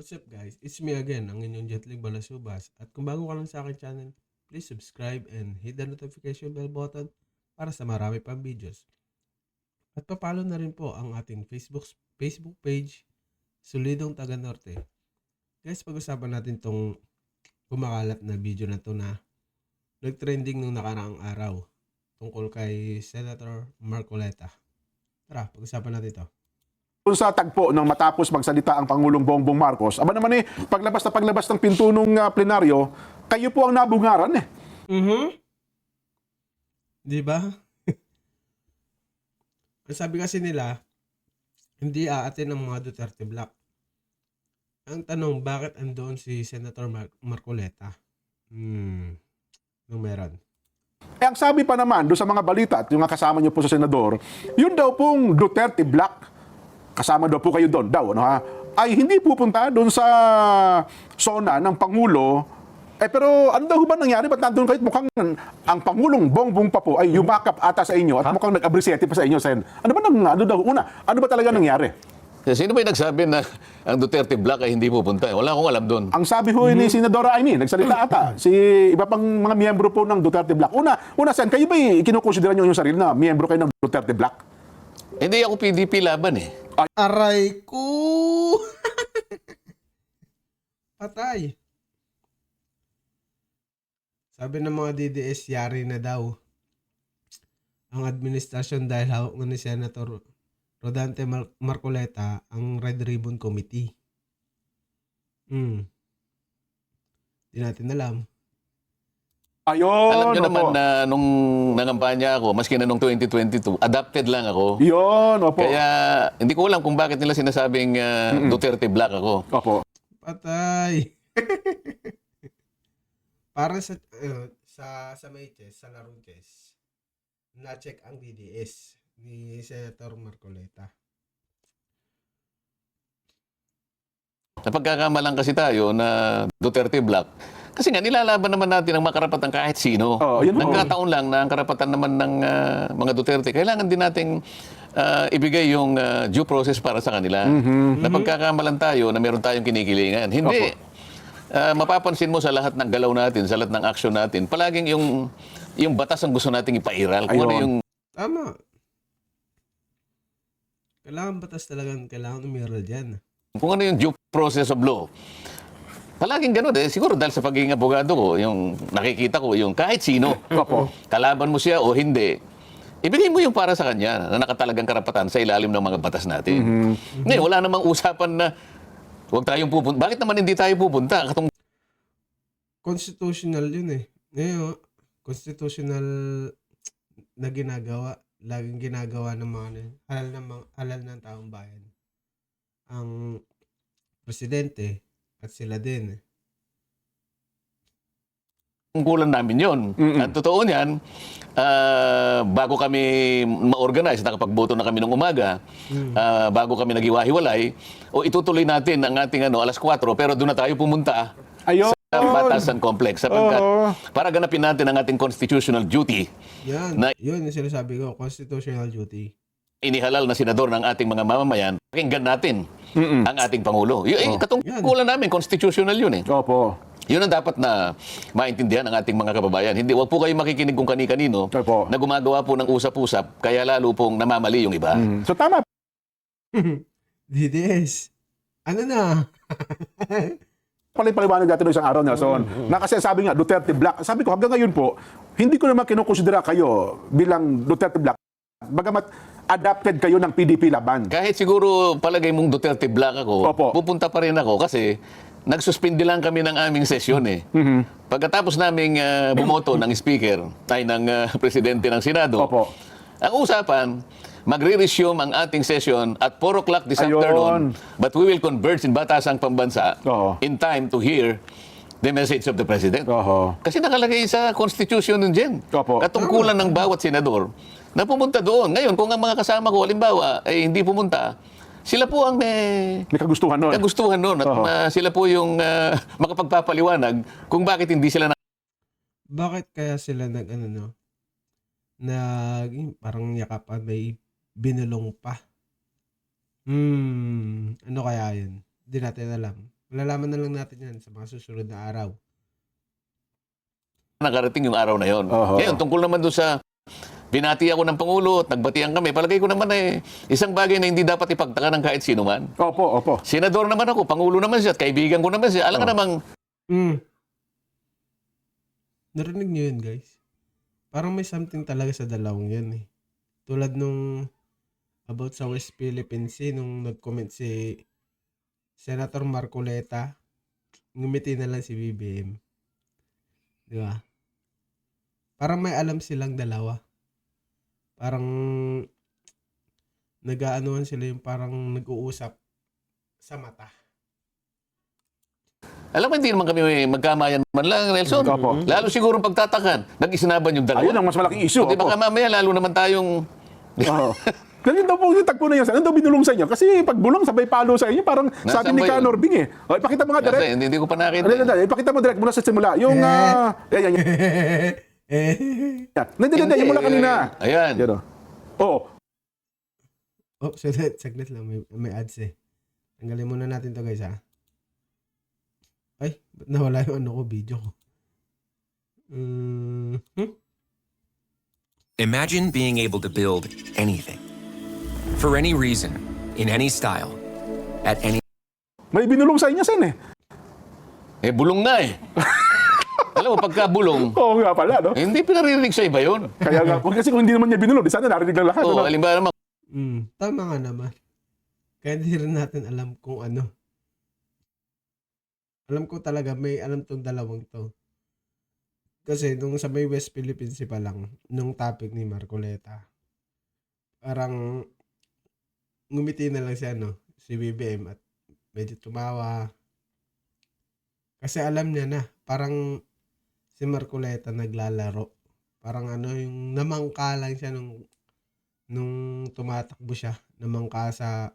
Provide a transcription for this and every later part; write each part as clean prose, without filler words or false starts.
What's up guys? It's me again, ang inyong Jetlag Balasubas. At kung bago ka lang sa akin channel, please subscribe and hit the notification bell button para sa marami pang videos. At papalo na rin po ang ating Facebook page, Solidong Taga Norte. Guys, pag-usapan natin tong kumakalat na video na to na nag-trending nung nakaraang araw tungkol kay Senator Marcoleta. Tara, pag-usapan natin to. Kung sa tagpo nang matapos magsalita ang Pangulong Bongbong Marcos, aba naman paglabas ng pinto nung plenaryo, kayo po ang nabungaran eh. Di ba? Ang sabi kasi nila, hindi aatin ang mga Duterte Black. Ang tanong, bakit andoon si Senator Marcoleta? Nung meron. Ang sabi pa naman doon sa mga balita at yung kasama niyo po sa senador, yun daw pong Duterte Black, kasama daw po kayo doon daw, ano ha, ay hindi pupunta doon sa zona ng Pangulo. Pero ano daw ba nangyari? Ba't nandun kayo? Mukhang ang Pangulong Bongbong pa po ay yumakap ata sa inyo at mukhang nag-abrisete pa sa inyo, Sen. Ano ba talaga nangyari? Sino ba yung nagsabi na ang Duterte Black ay hindi pupunta? Wala akong alam doon. Ang sabi ho ni Senadora Amy, nagsalita ata, si iba pang mga miyembro po ng Duterte Black. Una, Sen, kayo ba kinukonsidera nyo yung sarili na miyembro kayo ng Duterte Black? Hindi ako PDP laban eh. Aray ko! Patay. Sabi ng mga DDS, yari na daw ang administrasyon dahil hawak na ni Senator Rodante Marcoleta ang Red Ribbon Committee. Di natin alam. Ayun, Alam nyo naman opo. na nung nangampanya ako, maski na nung 2022, adopted lang ako. Yun, opo. Kaya hindi ko alam kung bakit nila sinasabing Duterte Black ako. Opo. Patay. Para sa may chess, sa larong chess, na-check ang DDS ni Senator Marcoleta. Napagkakamalan kasi tayo na Duterte Black. Kasi nga nilalaban naman natin ang makarapatan kahit sino. Yun po. Nagkataon lang na ang karapatan naman ng mga Duterte, kailangan din nating ibigay yung due process para sa kanila. Napagkakamalan tayo na meron tayong kinikilingan. Hindi. Mapapansin mo sa lahat ng galaw natin, sa lahat ng action natin, palaging yung batas ang gusto nating ipairal. Kung ano yung... Tama. Kailangan batas talagang kailangan umiral dyan. Kung ano yung due process of law. Palaging gano'n eh. Siguro dahil sa pagiging abogado ko, yung nakikita ko, yung kahit sino, kalaban mo siya o hindi, ibigay mo yung para sa kanya na nakatalagang karapatan sa ilalim ng mga batas natin. Ngayon, wala namang usapan na huwag tayong pupunta. Bakit naman hindi tayo pupunta? Constitutional yun eh. Ngayon, constitutional na ginagawa. Laging ginagawa ng mga halal ng taong bayan. Ang presidente at sila din. Tungkulan namin yun. At totoo niyan, bago kami ma-organize, nakapagboto na kami ng umaga, bago kami naghiwa-hiwalay, o itutuloy natin ang ating alas 4, pero doon na tayo pumunta Ayun. sa Batasan Complex. Sapagkat para ganapin natin ang ating constitutional duty Yan. na Yun yung sinasabi ko, constitutional duty. inihalal na senador ng ating mga mamamayan, pakinggan natin ang ating Pangulo. Katungkulan namin, constitutional yun eh. Opo. Yun ang dapat na maintindihan ng ating mga kababayan. Hindi, wag po kayo makikinig kung kani-kanino Opo. na gumagawa po ng usap-usap, kaya lalo pong namamali yung iba. So tama. DDS. Ano na? Paliwanag natin ng isang araw, Nelson. Na kasi sabi nga, Duterte Black. Sabi ko, hanggang ngayon po, hindi ko naman kinukonsidera kayo bilang Duterte Black. Bagamat adapted kayo ng PDP laban. Kahit siguro palagay mong Duterte Black ako, Opo. pupunta pa rin ako kasi nagsuspindi lang kami ng aming sesyon eh. Pagkatapos naming bumoto ng speaker, ng presidente ng Senado, Opo. ang usapan, magre-resume ang ating session at 4 o'clock this afternoon, but we will converge in Batasang Pambansa in time to hear the message of the President. Kasi nakalagay sa Constitution nun dyan. Katungkulan ng bawat senador na pumunta doon. Ngayon, kung ang mga kasama ko, halimbawa, ay hindi pumunta, sila po ang may kagustuhan nun. At sila po yung makapagpapaliwanag kung bakit hindi sila Bakit kaya sila parang yakapan, may binulong pa? Ano kaya yun? Hindi natin alam. Malalaman na lang natin yan sa mga susunod na araw. nakarating yung araw na yon. Oho. Ngayon, tungkol naman doon sa binati ako ng Pangulo at nagbatian kami, palagay ko naman isang bagay na hindi dapat ipagtaka ng kahit sino man. Opo, opo. Senador naman ako, Pangulo naman siya, at kaibigan ko naman siya. Alam ka namang, Narinig niyo yun, guys? Parang may something talaga sa dalawang yan eh. Tulad nung about sa West Philippine Sea, nung nag-comment si Senator Marcoleta, ngumiti na lang si BBM. Di ba? Parang may alam silang dalawa. Parang nag-aanuhan sila yung parang nag-uusap sa mata. alam mo, hindi naman kami magkamayan man lang, Nelson. Opo. Lalo siguro pagtatakan, nag-isinaban yung dalawa. Ayun ang mas malaking issue. Di ba mamaya, lalo naman tayong... Oo. Ganyan daw po yung tagpo na yan. Ano daw binulong sa inyo? Kasi pag bulong, sabay palo sa inyo. Parang sabi ni ba yun? Kanor Bing eh. O, ipakita mo nga direct. Hindi ko pa nakita. Ipakita mo direct mula sa simula. Yung, yan. Hindi, yung mula kanina. Ayan. Yan o. Oo. Oh, saglit lang. May ads eh. Tanggalin muna natin to guys ha. Ay, ba't nawala yung ano ko, video ko? Imagine being able to build anything, for any reason, in any style, at any May binulong sa inyo, Sen eh. Bulong nga eh. Alam mo, pagka bulong, Oo nga pala, no? hindi pinaririnig sa iba yun. Kaya nga, kasi kung hindi naman niya binulong, di sana narinig lang lahat. Oo, ano? halimbawa naman, Tama nga naman. Kaya hindi rin natin alam kung ano. Alam ko talaga may alam tong dalawang to. Kasi nung sa may West Philippine Sea pa lang, nung topic ni Marcoleta, parang ngumiti na lang siya, no? Si BBM at medyo tumawa. Kasi alam niya na, parang si Marcoleta naglalaro. Parang ano, yung namangka lang siya nung tumatakbo siya, namangka sa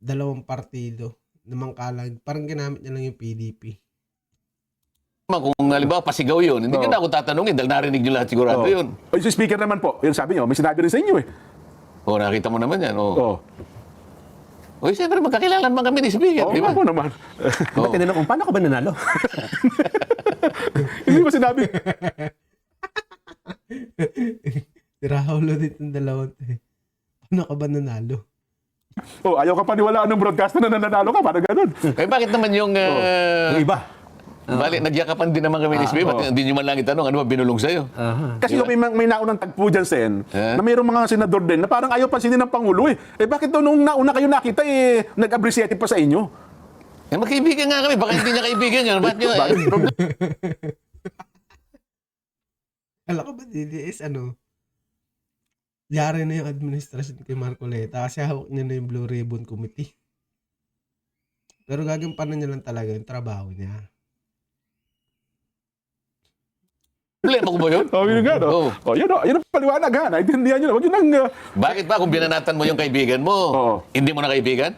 dalawang partido. Namangka lang, parang ginamit niya lang yung PDP. kung halimbawa pasigaw yun, hindi nyo na ako tatanungin dahil narinig nyo lahat sigurado yun. O, yung speaker naman po, yun sabi niyo, may sinabi rin sa inyo eh. Oo, nakita mo naman yan. Oo. O, siyempre magkakilala naman kami ni Speaker, Oo di ba? nga po naman. Oo. Tinanong kung paano ka ba nanalo? Hindi ko sinabi. Tirahulo dito ng dalawang to eh. Paano ka ba nanalo? Oh, ayaw ka paniwalaan ng broadcaster na nananalo ka, parang ganun. Eh, bakit naman yung... Yung iba. Bali, nagyakapan din naman kami ni Speaker. Ba't hindi nyo man lang itanong, ano ba binulong sa'yo? Kasi yung may naunang tagpo dyan, Sen, na mayroong mga senador din na parang ayaw pansinin ng Pangulo eh. Eh bakit daw nung nauna kayo nakita nag-appreciate pa sa inyo? Eh, magkaibigan nga kami. Baka hindi niya kaibigan yan. Bakit nyo... Alam ko ba, DDS, yari na yung administrasyon kay Marcoleta kasi hawak niya na yung Blue Ribbon Committee. Pero gagampanan niya lang talaga yung trabaho niya. Problema ko ba yun? Oh, yun nga, no? Oo. Oh, yun ang paliwanag ha. Naintindihan nyo na. Huwag yun ang... Bakit ba kung binanatan mo yung kaibigan mo, Oo. hindi mo na kaibigan?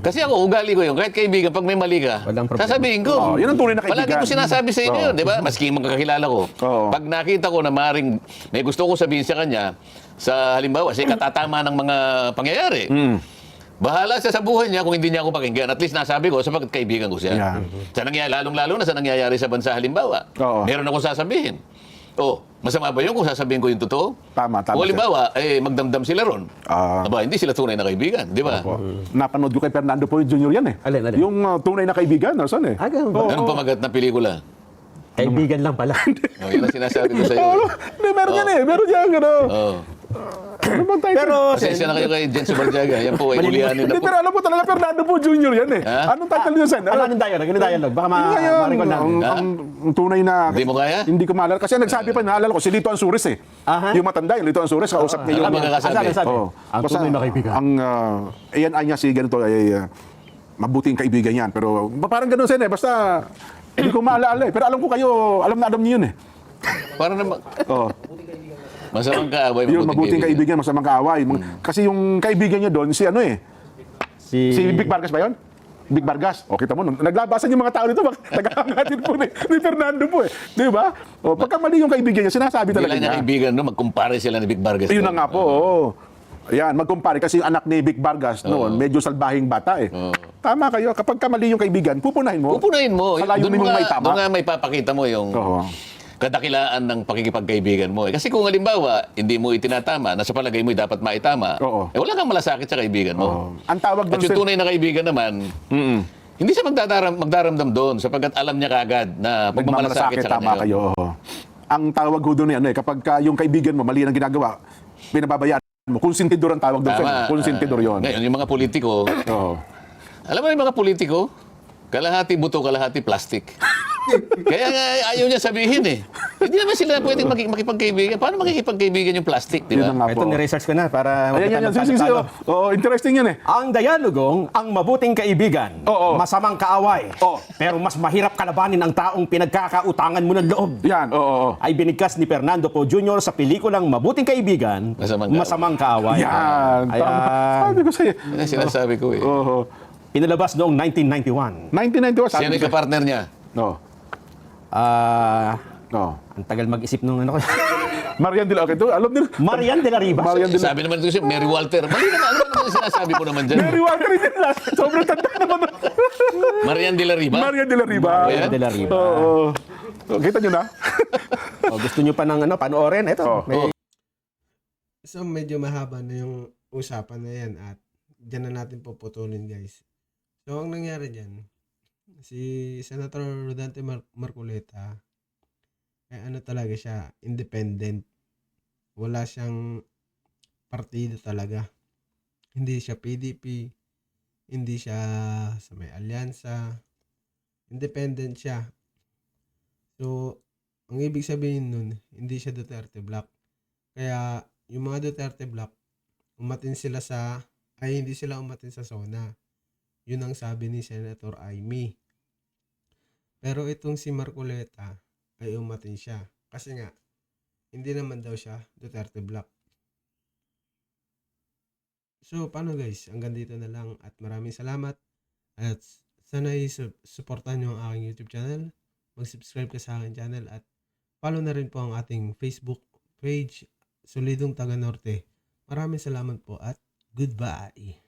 Kasi ako, ugali ko yun. Kahit kaibigan, pag may mali ka, Walang problema. sasabihin ko. Oo, yun ang tunay na kaibigan. Palagi ko sinasabi sa inyo yun, di ba? Maski magkakilala ko. Oo. Pag nakita ko na maring may gusto ko sabihin sa kanya, sa halimbawa, sa katatama ng mga pangyayari, bahala siya sa buhay niya kung hindi niya ako pakinggan. At least nasabi ko, sapagkat kaibigan ko siya. Yeah. Sa nangyayari, lalong-lalo na sa nangyayari sa bansa halimbawa. Oo. Meron akong sasabihin. Masama ba yun kung sasabihin ko yung totoo? Tama. O halimbawa, magdamdam sila ron. Ah. Aba, hindi sila tunay na kaibigan, di ba? Napanood ko kay Fernando Poe Jr. yan eh. Alin? Yung tunay na kaibigan, saan eh? Ganun ba? Anong pamagat na pelikula? Kaibigan lang pala. Yun ang sinasabi ko sa iyo. Hindi, meron yan eh. Meron yan, gano'n. Ano bang title? Pero, Pasensya na kayo kay Jen Subarjaga. Yan po, ay ulianin na Hindi, po. pero alam mo talaga, Fernando Poe Jr. yan eh. Ha? Anong title niya, Sen? ano dialogue? Ano dialogue? Baka ma-recall natin. Ang tunay na... Hindi mo kaya? Hindi ko maalala. Kasi nagsabi pa, naalala ko, si Lito Ansures eh. Aha. Yung matanda, yung Lito Ansures, kausap niya Ano yung... ba kakasabi? Sabi? Oo. Ang Basta tunay na kaibigan. Ang, ayan niya si ganito ay mabuting kaibigan yan. Pero parang ganun, Sen eh. Basta, hindi ko maalala eh. Pero alam ko kayo, alam na niyo yun eh. Para naman, Oo. masamang kaaway, Yun, mabuting kaibigan, masamang kaaway. Kasi yung kaibigan niya doon, si ano eh. Si Vic Vargas ba yun? Vic Vargas. O, kita mo, naglabasan yung mga tao dito. Nagkakangatin po ni Fernando po eh. Di ba? O, pagka mali yung kaibigan niya, sinasabi Hindi talaga lang niya niya. kaibigan, no? Magkumpare sila ni Vic Vargas. Yun na nga po, oo. Ayan, magkumpare kasi yung anak ni Vic Vargas noon, medyo salbahing bata eh. Tama kayo, kapag mali yung kaibigan, pupunahin mo. Pupunahin mo. Sa layunin mong may tama. Doon nga may papakita mo yung kadakilaan ng pakikipagkaibigan mo. Kasi kung halimbawa, hindi mo itinatama, nasa palagay mo dapat maitama, wala kang malasakit sa kaibigan mo. Ang tawag At doon yung tunay na kaibigan naman, hindi siya magdaramdam doon sapagkat alam niya kagad na magmamalasakit sa tama kanya. kayo. Ang tawag ho doon yan, kapag yung kaibigan mo mali ang ginagawa, pinababayaan mo. Konsentidor ang tawag doon. Konsentidor yun. Ngayon, yung mga politiko, alam mo yung mga politiko, kalahati buto, kalahati plastic. Kaya nga ayaw niya sabihin eh. Hindi naman sila pwedeng makipagkaibigan. Paano makikipagkaibigan yung plastic, di ba? Yun na nga Ito po. ni-research ko na para Ayan, sige. Interesting yan eh. Ang dialogong, ang mabuting kaibigan, masamang kaaway, pero mas mahirap kalabanin ang taong pinagkakautangan mo ng loob. Yan, Ay binigkas ni Fernando Poe Jr. sa pelikulang Mabuting Kaibigan, Masamang Kaaway. Yan. Ayan. Sabi ko sa'yo. Yan sinasabi ko eh. Pinalabas noong 1991. 1991. Sino yung kapartner niya? Ang tagal mag-isip nung ano ko. Marian de la Riva. Alam nila. Marian de la Riva. Marian de la Sabi naman ito si Mary Walter. Mali naman. Ano naman yung sinasabi ko naman dyan? Mary Walker din lang. Sobrang tanda naman. Marian de la Riva? Marian de la Riva. Marian de la Riva. Kita nyo na? Gusto nyo pa ng panoorin? Ito. So, medyo mahaba na yung usapan na yan at dyan na natin puputulin, guys. So, ang nangyari dyan, si Senator Rodante Marcoleta, ano talaga siya, independent. Wala siyang partido talaga. Hindi siya PDP, hindi siya sa may alyansa, independent siya. So, ang ibig sabihin nun, hindi siya Duterte Black. Kaya, yung mga Duterte Black, hindi sila umatin sa SONA. Yun ang sabi ni Senator Amy. Pero itong si Marcoleta, ay umatin siya. Kasi nga, hindi naman daw siya Duterte Black. So, paano guys? Hanggang dito na lang at maraming salamat. At sana supportan nyo ang aking YouTube channel. Mag-subscribe ka sa aking channel at follow na rin po ang ating Facebook page, Solidong Taga Norte. Maraming salamat po at goodbye.